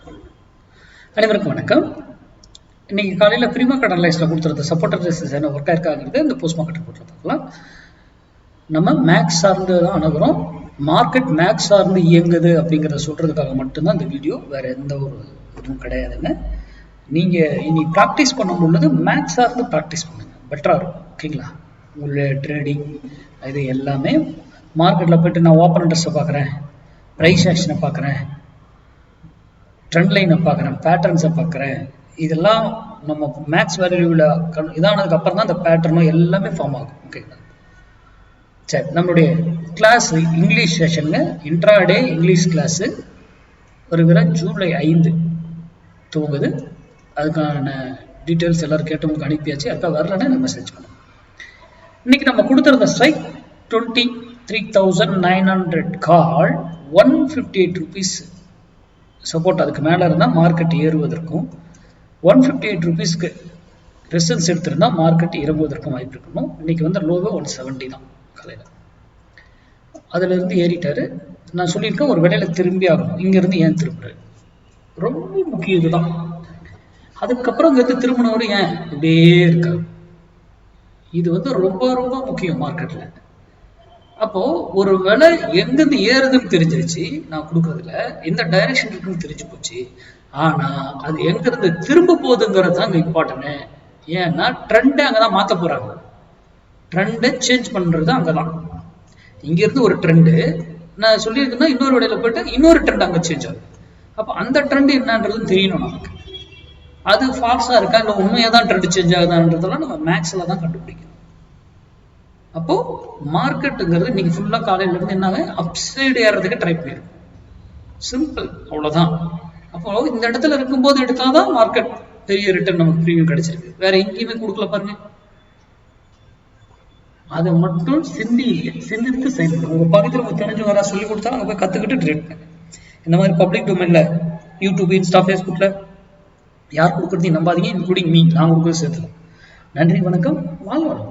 அனைவருக்கும் வணக்கம். இன்னைக்கு காலையில ப்ரீமா கடனலைஸ்ல கொடுத்துருந்த சப்போர்ட்டர் ரெசிஸ்டன்ஸ் என்ன ஒர்க் ஆயிருக்காங்கிறது இந்த போஸ்ட் மார்க்கெட் ரிப்போர்ட்ல பார்க்கலாம். நம்ம மேக்ஸ் சார்ந்து தான் அணுகிறோம். மார்க்கெட் மேக்ஸ் சார்ந்து இயங்குது அப்படிங்கிறத சொல்றதுக்காக மட்டும்தான் இந்த வீடியோ, வேற எந்த ஒரு இதுவும் கிடையாதுங்க. நீங்க இனி ப்ராக்டிஸ் பண்ணும் பொழுது மேக்ஸ் சார்ந்து ப்ராக்டிஸ் பண்ணுங்க, பெட்டரா இருக்கும். ஓகேங்களா? உங்களுடைய ட்ரேடிங் இது எல்லாமே மார்க்கெட்ல போயிட்டு நான் ஓப்பன் இன்ட்ரெஸ்ட்டை பார்க்குறேன், ப்ரைஸ் ஆக்ஷனை பார்க்குறேன், ட்ரெண்ட் லைனை பார்க்குறேன், பேட்டர்ன்ஸை பார்க்குறேன், இதெல்லாம் நம்ம மேக்ஸ் வேல்யூவில் இதானதுக்கு அப்புறம் தான் இந்த பேட்டர்னும் எல்லாமே ஃபார்ம் ஆகும். ஓகேங்களா? சரி, நம்மளுடைய கிளாஸ் இங்கிலீஷ் செஷனுங்க, இன்ட்ராடே இங்கிலீஷ் கிளாஸு வருகிற ஜூலை 5 துவங்குது. அதுக்கான டீட்டெயில்ஸ் எல்லாரும் கேட்டவங்களுக்கு அனுப்பியாச்சு. அப்போ வரலன்னா எனக்கு மெசேஜ் பண்ணுங்க. இன்னைக்கு நம்ம கொடுத்துருந்த ஸ்ட்ரைக் 23,900 கால் 158 ருபீஸ் சப்போர்ட். அதுக்கு மேலே இருந்தால் மார்க்கெட் ஏறுவதற்கும் 158 ருபீஸ்க்கு ரெசிஸ்டன்ஸ் எடுத்திருந்தா மார்க்கெட் இறங்குவதற்கும் வாய்ப்பு இருக்கணும். இன்னைக்கு வந்து லோவே 170 தான் காலையில். அதுல இருந்து ஏறிட்டாரு. நான் சொல்லியிருக்கேன் ஒரு வேலையில திரும்பி ஆகணும். இங்கிருந்து ஏன் திரும்புறாரு ரொம்ப முக்கியம், இதுதான். அதுக்கப்புறம் இங்கிருந்து திரும்பினவரு ஏன் இப்படியே இருக்காரு, இது வந்து ரொம்ப ரொம்ப முக்கியம் மார்க்கெட்ல. அப்போ ஒரு வேலை எங்கிருந்து ஏறுதுன்னு தெரிஞ்சிருச்சு, நான் கொடுக்கறதுல எந்த டைரக்ஷன் இருக்குன்னு தெரிஞ்சு போச்சு. ஆனா அது எங்க இருந்து திரும்ப போகுதுங்கிறது தான் இம்பார்ட்டன்ட். ஏன்னா ட்ரெண்டை அங்கதான் மாத்த போறாங்க. ட்ரெண்டை சேஞ்ச் பண்றது அங்கதான். இங்க இருந்து ஒரு ட்ரெண்டு நான் சொல்லியிருக்கேன்னா இன்னொரு வேலையில போயிட்டு இன்னொரு ட்ரெண்ட் அங்க சேஞ்ச் ஆகும். அப்ப அந்த ட்ரெண்ட் என்னன்றதுன்னு தெரியணும் நமக்கு. அது ஃபால்ஸா இருக்கா இல்ல உண்மையா தான் ட்ரெண்ட் சேஞ்ச் ஆகுதான்றதெல்லாம் நம்ம மேக்ஸ்ல தான் கண்டுபிடிக்கணும். அப்போ மார்க்கெட்டுங்கிறது இன்னைக்கு ஃபுல்லா காலையில இருந்து என்ன அப்சைடு ஏறதுக்கு ட்ரை பண்ணிருக்கும். சிம்பிள், அவ்வளவுதான். அப்போ இந்த இடத்துல இருக்கும்போது எடுத்தாதான் மார்க்கெட் பெரிய ரிட்டர்ன் நமக்கு ப்ரீமியம் கிடைச்சிருக்கு. வேற எங்கேயுமே கொடுக்கல பாருங்க. அதை மட்டும் சிந்தித்து செயல்படும். உங்க பக்கத்துல உங்களுக்கு தெரிஞ்சு வர சொல்லி கொடுத்தா அங்க போய் கத்துக்கிட்டு ட்ரேட் பண்ணுங்க. இந்த மாதிரி பப்ளிக் டொமைன்ல யூடியூப், இன்ஸ்டா, ஃபேஸ்புக்ல யார் கொடுக்கறதையும் நம்பாதீங்க, இன்க்ளூடிங் மீ. நான் கொடுக்கறது சேர்த்துலாம். நன்றி, வணக்கம், வாழ்வாளம்.